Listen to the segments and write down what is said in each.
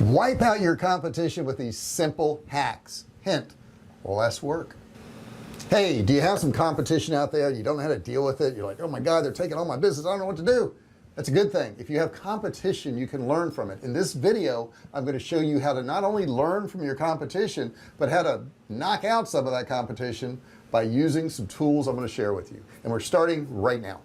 Wipe out your competition with these simple hacks. Hint: less work. Hey, do you have some competition out there? You don't know how to deal with it. You're like, oh my God, they're taking all my business. I don't know what to do. That's a good thing. If you have competition, you can learn from it. In this video, I'm going to show you how to not only learn from your competition, but how to knock out some of that competition by using some tools I'm going to share with you. And we're starting right now.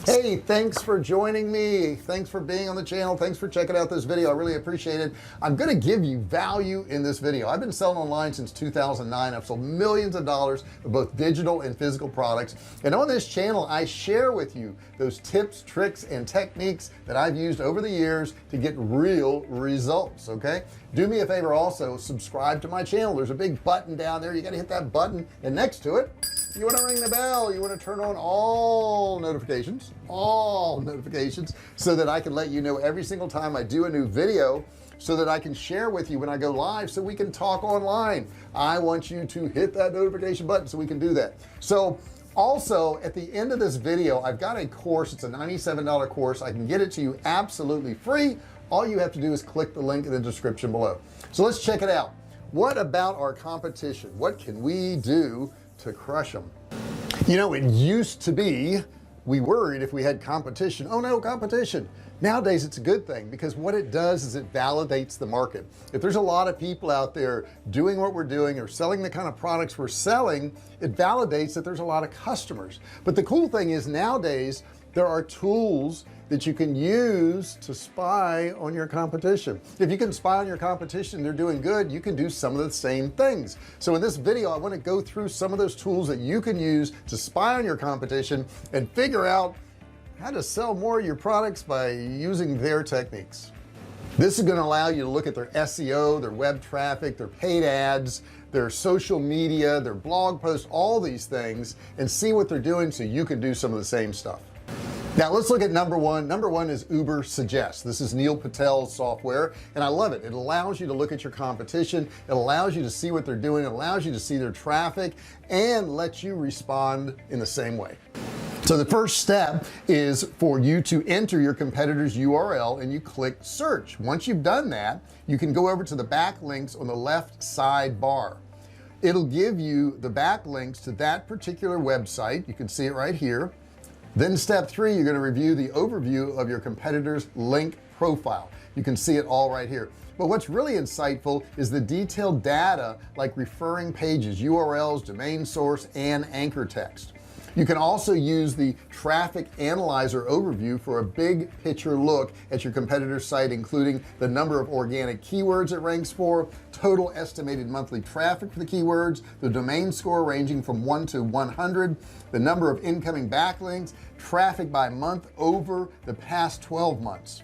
Hey, thanks for joining me. Thanks for being on the channel. Thanks for checking out this video. I really appreciate it. I'm going to give you value in this video. I've been selling online since 2009. I've sold millions of dollars of both digital and physical products, and on this channel I share with you those tips, tricks, and techniques that I've used over the years to get real results. Okay, do me a favor, also subscribe to my channel. There's a big button down there. You got to hit that button, and next to it you want to ring the bell. You want to turn on all notifications, so that I can let you know every single time I do a new video, so that I can share with you when I go live, so we can talk online. I want you to hit that notification button so we can do that. So also at the end of this video, I've got a course. It's a $97 course. I can get it to you absolutely free. All you have to do is click the link in the description below. So let's check it out. What about our competition? What can we do to crush them? You know, it used to be we worried if we had competition. Oh no, competition. Nowadays it's a good thing, because what it does is it validates the market. If there's a lot of people out there doing what we're doing or selling the kind of products we're selling, it validates that there's a lot of customers. But the cool thing is, nowadays there are tools that you can use to spy on your competition. If you can spy on your competition, they're doing good, you can do some of the same things. So in this video, I want to go through some of those tools that you can use to spy on your competition and figure out how to sell more of your products by using their techniques. This is going to allow you to look at their SEO, their web traffic, their paid ads, their social media, their blog posts, all these things, and see what they're doing so you can do some of the same stuff. Now let's look at number one. Number one is Ubersuggest. This is Neil Patel's software, and I love it. It allows you to look at your competition. It allows you to see what they're doing. It allows you to see their traffic and let you respond in the same way. So the first step is for you to enter your competitor's URL, and you click search. Once you've done that, you can go over to the backlinks on the left sidebar. It'll give you the backlinks to that particular website. You can see it right here. Then step 3, you're going to review the overview of your competitor's link profile. You can see it all right here. But what's really insightful is the detailed data, like referring pages, URLs, domain source, and anchor text. You can also use the traffic analyzer overview for a big picture look at your competitor's site, including the number of organic keywords it ranks for, total estimated monthly traffic for the keywords, the domain score ranging from 1 to 100, the number of incoming backlinks, traffic by month over the past 12 months.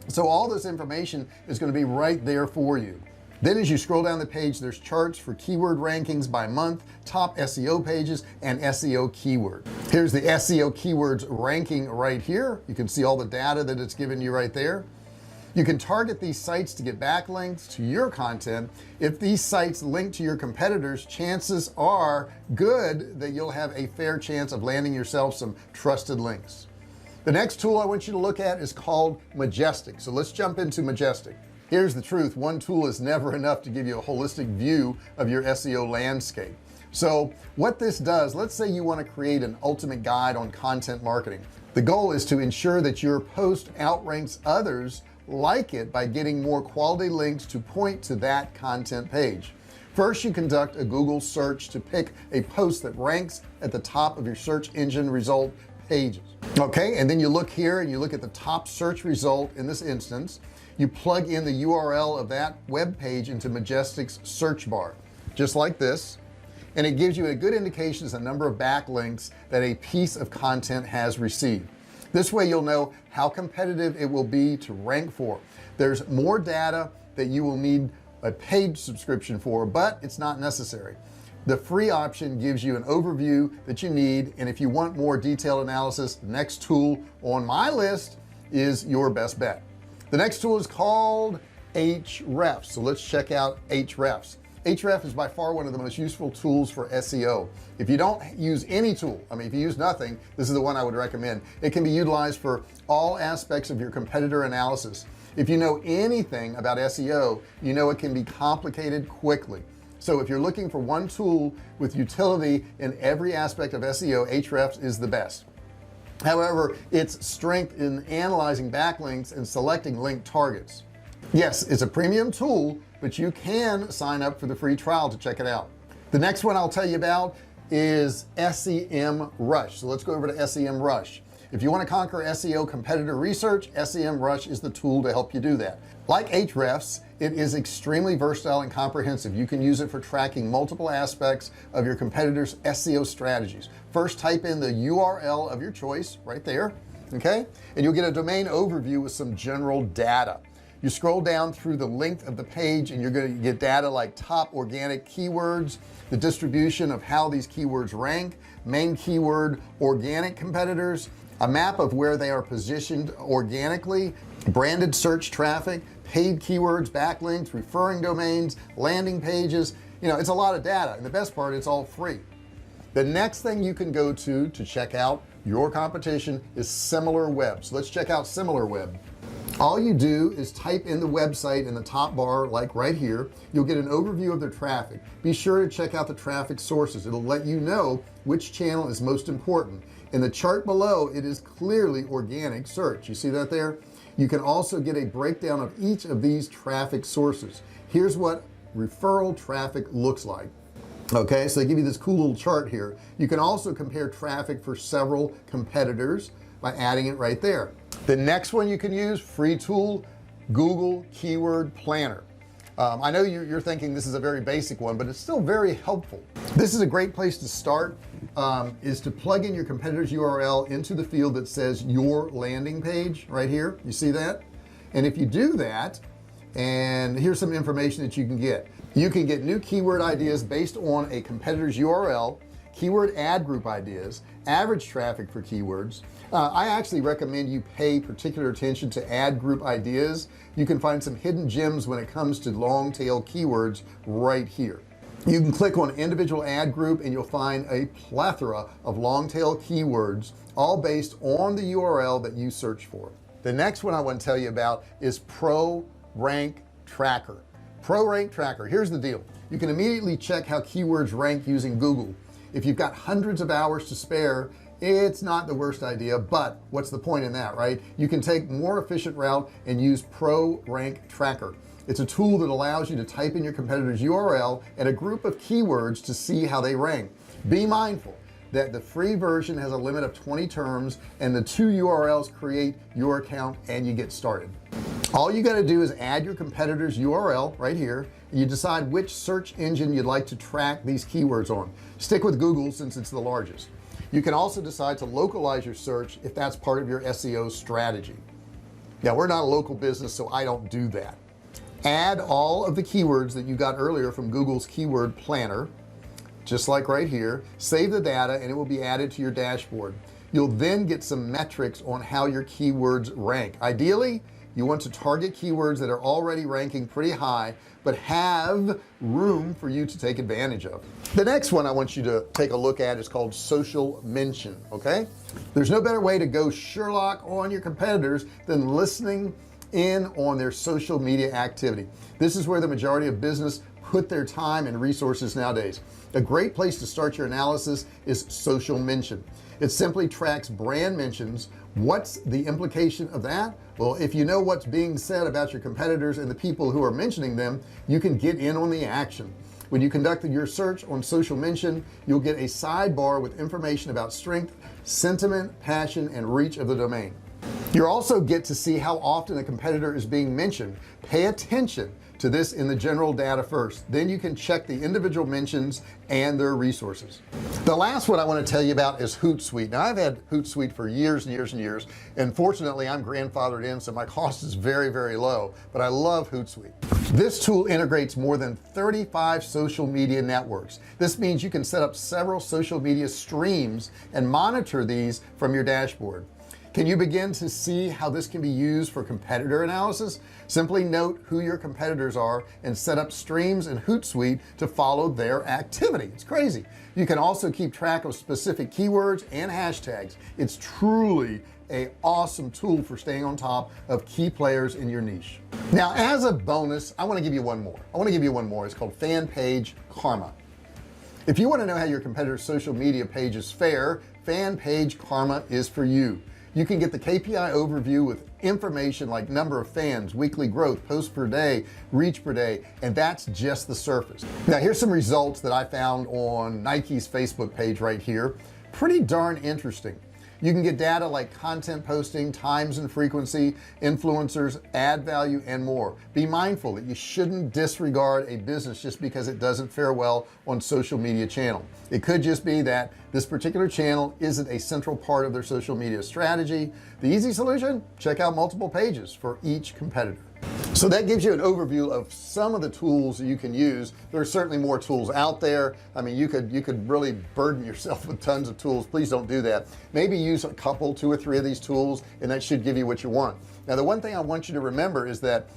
So all this information is going to be right there for you. Then as you scroll down the page, there's charts for keyword rankings by month, top SEO pages, and SEO keyword. Here's the SEO keywords ranking right here. You can see all the data that it's given you right there. You can target these sites to get backlinks to your content. If these sites link to your competitors, chances are good that you'll have a fair chance of landing yourself some trusted links. The next tool I want you to look at is called MAJESTIC. So let's jump into MAJESTIC. Here's the truth: one tool is never enough to give you a holistic view of your SEO landscape. So what this does, let's say you want to create an ultimate guide on content marketing. The goal is to ensure that your post outranks others like it by getting more quality links to point to that content page. First, you conduct a Google search to pick a post that ranks at the top of your search engine result pages. Okay, and then you look here and you look at the top search result. In this instance, you plug in the URL of that web page into MAJESTIC's search bar, just like this, and it gives you a good indication as a number of backlinks that a piece of content has received. This way you'll know how competitive it will be to rank for. There's more data that you will need a paid subscription for, but it's not necessary. The free option gives you an overview that you need, and if you want more detailed analysis, the next tool on my list is your best bet. The next tool is called Ahrefs. So let's check out Ahrefs. Ahrefs is by far one of the most useful tools for SEO. If you don't use any tool, I mean, if you use nothing, this is the one I would recommend. It can be utilized for all aspects of your competitor analysis. If you know anything about SEO, you know it can be complicated quickly. So if you're looking for one tool with utility in every aspect of SEO, Ahrefs is the best. However, its strength in analyzing backlinks and selecting link targets. Yes, it's a premium tool, but you can sign up for the free trial to check it out. The next one I'll tell you about is SEMRUSH. So let's go over to SEMRUSH. If you want to conquer SEO competitor research, SEMRUSH is the tool to help you do that. Like Ahrefs, it is extremely versatile and comprehensive. You can use it for tracking multiple aspects of your competitors' SEO strategies. First, type in the URL of your choice right there, okay, and you'll get a domain overview with some general data. You scroll down through the length of the page and you're going to get data like top organic keywords, the distribution of how these keywords rank, main keyword organic competitors, a map of where they are positioned organically, branded search traffic, paid keywords, backlinks, referring domains, landing pages. You know, it's a lot of data, and the best part, it's all free. The next thing you can go to check out your competition is SIMILARWEB. So let's check out SIMILARWEB. All you do is type in the website in the top bar, like right here. You'll get an overview of their traffic. Be sure to check out the traffic sources. It'll let you know which channel is most important. In the chart below, it is clearly organic search. You see that there? You can also get a breakdown of each of these traffic sources. Here's what referral traffic looks like. Okay, so they give you this cool little chart here. You can also compare traffic for several competitors by adding it right there. The next one you can use, free tool, Google Keyword Planner. I know you're thinking this is a very basic one, but it's still very helpful. This is a great place to start, is to plug in your competitor's URL into the field that says your landing page right here. You see that? And if you do that, and here's some information that you can get new keyword ideas based on a competitor's URL, keyword ad group ideas, average traffic for keywords. I actually recommend you pay particular attention to ad group ideas. You can find some hidden gems when it comes to long tail keywords right here. You can click on individual ad group and you'll find a plethora of long tail keywords, all based on the URL that you search for. The next one I want to tell you about is PRORANK Tracker. PRORANK Tracker, here's the deal. You can immediately check how keywords rank using Google. If you've got hundreds of hours to spare, it's not the worst idea, but what's the point in that, right? You can take more efficient route and use PRORANK Tracker. It's a tool that allows you to type in your competitor's URL and a group of keywords to see how they rank. Be mindful that the free version has a limit of 20 terms and the 2 URLs create your account and you get started. All you got to do is add your competitor's URL right here. You decide which search engine you'd like to track these keywords on. Stick with Google since it's the largest. You can also decide to localize your search if that's part of your SEO strategy. Now, we're not a local business, so I don't do that. Add all of the keywords that you got earlier from Google's keyword planner, just like right here. Save the data and it will be added to your dashboard. You'll then get some metrics on how your keywords rank. Ideally, you want to target keywords that are already ranking pretty high but have room for you to take advantage of. The next one I want you to take a look at is called social mention. Okay, there's no better way to go Sherlock on your competitors than listening in on their social media activity. This is where the majority of business put their time and resources nowadays. A great place to start your analysis is social mention. It simply tracks brand mentions. What's the implication of that? Well, if you know what's being said about your competitors and the people who are mentioning them, you can get in on the action. When you conduct your search on social mention, you'll get a sidebar with information about strength, sentiment, passion, and reach of the domain. You also get to see how often a competitor is being mentioned. Pay attention to this in the general data first, then you can check the individual mentions and their resources. The last one I want to tell you about is HOOTSUITE. Now, I've had HOOTSUITE for years and years and years, and fortunately I'm grandfathered in, so my cost is very, very low, but I love HOOTSUITE. This tool integrates more than 35 social media networks. This means you can set up several social media streams and monitor these from your dashboard. Can you begin to see how this can be used for competitor analysis? Simply note who your competitors are and set up streams in HOOTSUITE to follow their activity. It's crazy. You can also keep track of specific keywords and hashtags. It's truly a awesome tool for staying on top of key players in your niche. Now, as a bonus, I want to give you one more. It's called FANPAGE Karma. If you want to know how your competitors' social media pages fare, FANPAGE Karma is for you. You can get the KPI overview with information like number of fans, weekly growth, posts per day, reach per day, and that's just the surface. Now here's some results that I found on Nike's Facebook page right here. Pretty darn interesting. You can get data like content posting, times and frequency, influencers, ad value, and more. Be mindful that you shouldn't disregard a business just because it doesn't fare well on social media channel. It could just be that this particular channel isn't a central part of their social media strategy. The easy solution: check out multiple pages for each competitor. So that gives you an overview of some of the tools you can use. There are certainly more tools out there. I mean, you could really burden yourself with tons of tools. Please don't do that. Maybe use a couple, 2 or 3 of these tools, and that should give you what you want. Now the one thing I want you to remember is that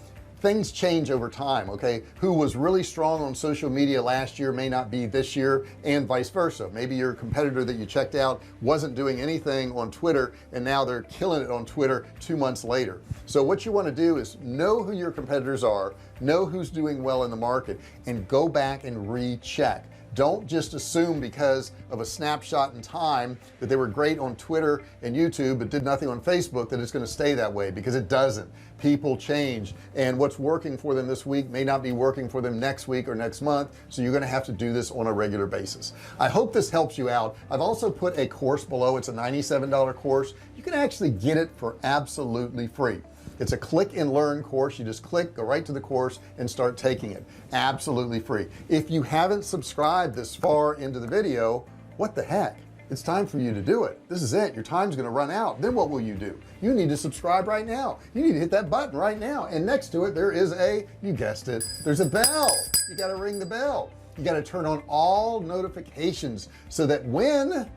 things change over time. Okay, who was really strong on social media last year may not be this year, and vice versa. Maybe your competitor that you checked out wasn't doing anything on Twitter, and now they're killing it on Twitter 2 months later. So what you want to do is know who your competitors are, know who's doing well in the market, and go back and recheck. Don't just assume because of a snapshot in time that they were great on Twitter and YouTube but did nothing on Facebook that it's going to stay that way, because it doesn't. People change, and what's working for them this week may not be working for them next week or next month, so you're going to have to do this on a regular basis. I hope this helps you out. I've also put a course below. It's a $97 course. You can actually get it for absolutely free. It's a click and learn course. You just click, go right to the course, and start taking it absolutely free. If you haven't subscribed this far into the video, what the heck? It's time for you to do it. This is it. Your time's going to run out. Then what will you do? You need to subscribe right now. You need to hit that button right now, and next to it there is you guessed it, there's a bell. You got to ring the bell. You got to turn on all notifications so that when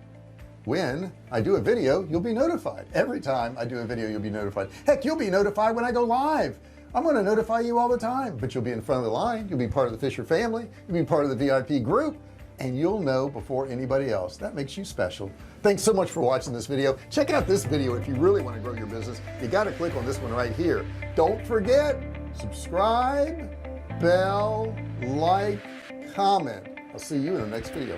I do a video, you'll be notified. Every time I do a video, you'll be notified. Heck, you'll be notified when I go live. I'm going to notify you all the time, but you'll be in front of the line. You'll be part of the Fisher family. You'll be part of the VIP group, and you'll know before anybody else. That makes you special. Thanks so much for watching this video. Check out this video if you really want to grow your business. You got to click on this one right here. Don't forget, subscribe, bell, like, comment. I'll see you in the next video.